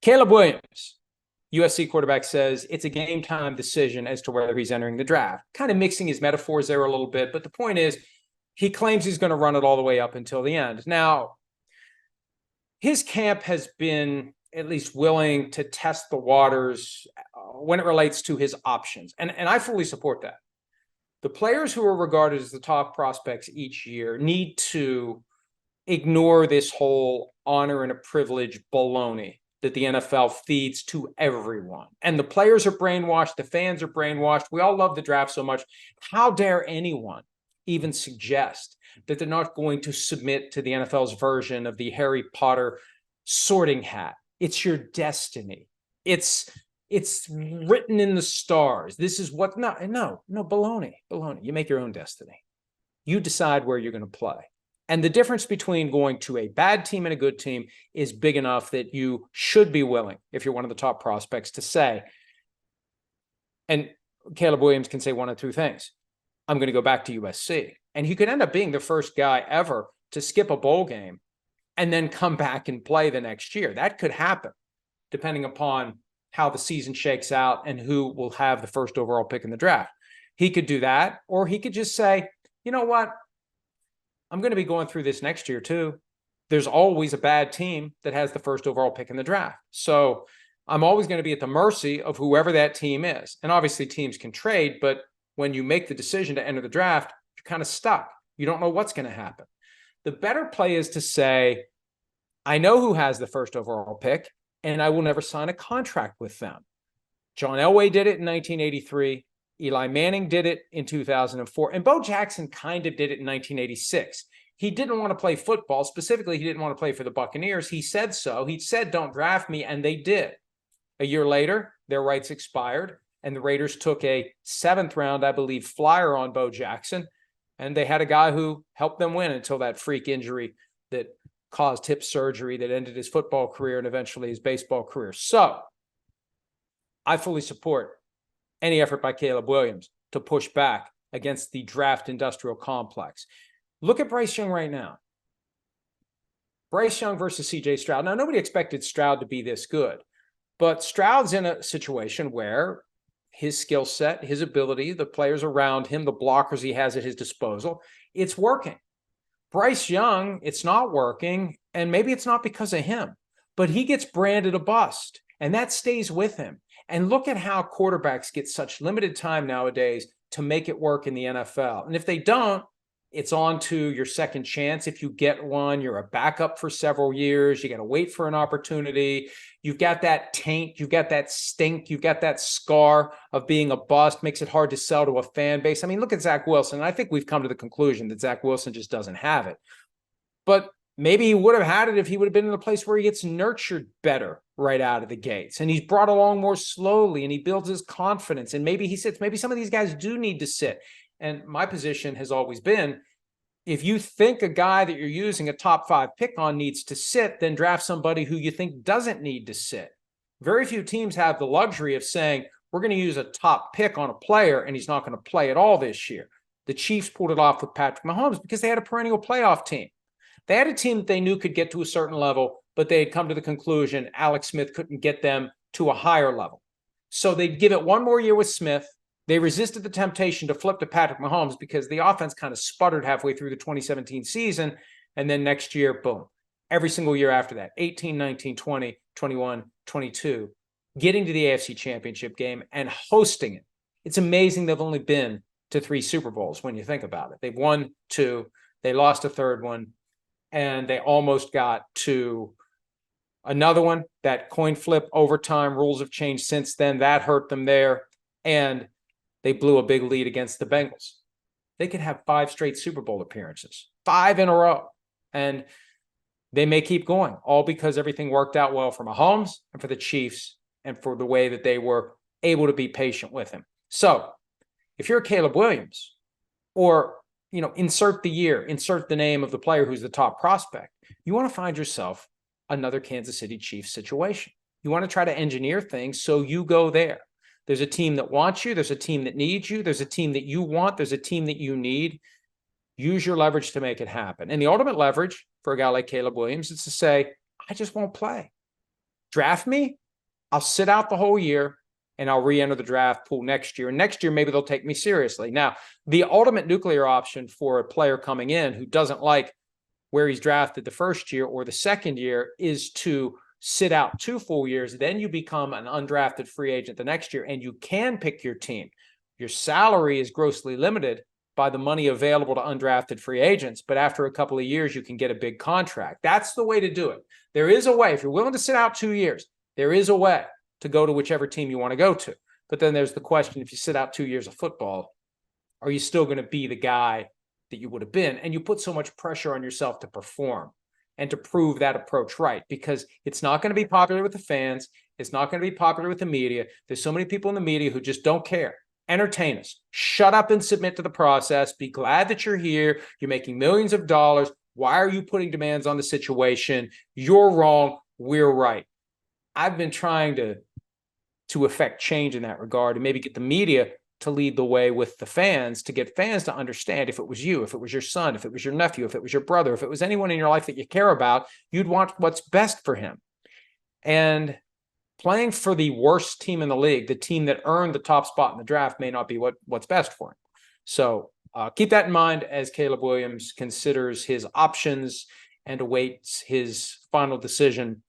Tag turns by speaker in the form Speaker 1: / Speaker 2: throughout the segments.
Speaker 1: Caleb Williams, USC quarterback, says it's a game time decision as to whether he's entering the draft. Kind of mixing his metaphors there a little bit, but the point is he claims he's going to run it all the way up until the end. Now, his camp has been at least willing to test the waters when it relates to his options. And I fully support that. The players who are regarded as the top prospects each year need to ignore this whole honor and a privilege baloney that the NFL feeds to everyone. And the players are brainwashed. The fans are brainwashed. We all love the draft so much. How dare anyone even suggest that they're not going to submit to the NFL's version of the Harry Potter sorting hat? It's your destiny. It's written in the stars. This is what, no, baloney. You make your own destiny. You decide where you're going to play. And the difference between going to a bad team and a good team is big enough that you should be willing, if you're one of the top prospects, to say, and Caleb Williams can say one of two things. I'm going to go back to USC. And he could end up being the first guy ever to skip a bowl game and then come back and play the next year. That could happen, depending upon how the season shakes out and who will have the first overall pick in the draft. He could do that, or he could just say, you know what? I'm going to be going through this next year too. There's always a bad team that has the first overall pick in the draft. So I'm always going to be at the mercy of whoever that team is. And obviously teams can trade, but when you make the decision to enter the draft, you're kind of stuck. You don't know what's going to happen. The better play is to say, I know who has the first overall pick, and I will never sign a contract with them. John Elway did it in 1983. Eli Manning did it in 2004. And Bo Jackson kind of did it in 1986. He didn't want to play football. Specifically, he didn't want to play for the Buccaneers. He said so. He said, don't draft me, and they did. A year later, their rights expired, and the Raiders took a 7th round, I believe, flyer on Bo Jackson, and they had a guy who helped them win until that freak injury that caused hip surgery that ended his football career and eventually his baseball career. So I fully support any effort by Caleb Williams to push back against the draft industrial complex. Look at Bryce Young right now. Bryce Young versus CJ Stroud. Now, nobody expected Stroud to be this good, but Stroud's in a situation where his skill set, his ability, the players around him, the blockers he has at his disposal, it's working. Bryce Young, it's not working, and maybe it's not because of him, but he gets branded a bust, and that stays with him. And look at how quarterbacks get such limited time nowadays to make it work in the NFL. And if they don't, it's on to your second chance. If you get one, you're a backup for several years. You got to wait for an opportunity. You've got that taint. You've got that stink. You've got that scar of being a bust. Makes it hard to sell to a fan base. I mean, look at Zach Wilson. I think we've come to the conclusion that Zach Wilson just doesn't have it. But maybe he would have had it if he would have been in a place where he gets nurtured better right out of the gates. And he's brought along more slowly, and he builds his confidence. And maybe he sits. Maybe some of these guys do need to sit. And my position has always been, if you think a guy that you're using a top 5 pick on needs to sit, then draft somebody who you think doesn't need to sit. Very few teams have the luxury of saying, we're going to use a top pick on a player, and he's not going to play at all this year. The Chiefs pulled it off with Patrick Mahomes because they had a perennial playoff team. They had a team that they knew could get to a certain level, but they had come to the conclusion Alex Smith couldn't get them to a higher level. So they'd give it one more year with Smith. They resisted the temptation to flip to Patrick Mahomes because the offense kind of sputtered halfway through the 2017 season. And then next year, boom, every single year after that, 18, 19, 20, 21, 22, getting to the AFC Championship game and hosting it. It's amazing they've only been to 3 Super Bowls when you think about it. They've won 2, they lost a 3rd one, and they almost got to another one. That coin flip overtime, rules have changed since then. That hurt them there. And they blew a big lead against the Bengals. They could have 5 straight Super Bowl appearances, 5 in a row. And they may keep going, all because everything worked out well for Mahomes and for the Chiefs and for the way that they were able to be patient with him. So if you're Caleb Williams, or, insert the year, insert the name of the player who's the top prospect, you want to find yourself another Kansas City Chiefs situation. You want to try to engineer things so you go there. There's a team that wants you. There's a team that needs you. There's a team that you want. There's a team that you need. Use your leverage to make it happen. And the ultimate leverage for a guy like Caleb Williams is to say, I just won't play. draft me, I'll sit out the whole year and I'll re-enter the draft pool next year. And next year, maybe they'll take me seriously. Now, the ultimate nuclear option for a player coming in who doesn't like where he's drafted the first year or the second year is to sit out 2 full years. Then you become an undrafted free agent the next year, and you can pick your team. Your salary is grossly limited by the money available to undrafted free agents, but after a couple of years, you can get a big contract. That's the way to do it. There is a way. If you're willing to sit out 2 years, there is a way to go to whichever team you want to go to. But then there's the question, if you sit out 2 years of football, are you still going to be the guy that you would have been? And you put so much pressure on yourself to perform and to prove that approach right, because it's not going to be popular with the fans. It's not going to be popular with the media. There's so many people in the media who just don't care. Entertain us. Shut up and submit to the process. Be glad that you're here. You're making millions of dollars. Why are you putting demands on the situation? You're wrong. We're right. I've been trying to affect change in that regard and maybe get the media to lead the way with the fans, to get fans to understand if it was you, if it was your son, if it was your nephew, if it was your brother, if it was anyone in your life that you care about, you'd want what's best for him. And playing for the worst team in the league, the team that earned the top spot in the draft, may not be what's best for him. So keep that in mind as Caleb Williams considers his options and awaits his final decision,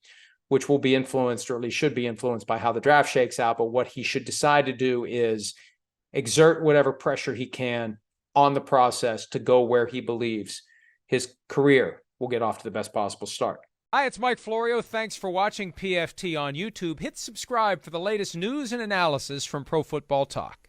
Speaker 1: which will be influenced, or at least should be influenced, by how the draft shakes out. But what he should decide to do is exert whatever pressure he can on the process to go where he believes his career will get off to the best possible start. Hi, it's Mike Florio. Thanks for watching PFT on YouTube. Hit subscribe for the latest news and analysis from Pro Football Talk.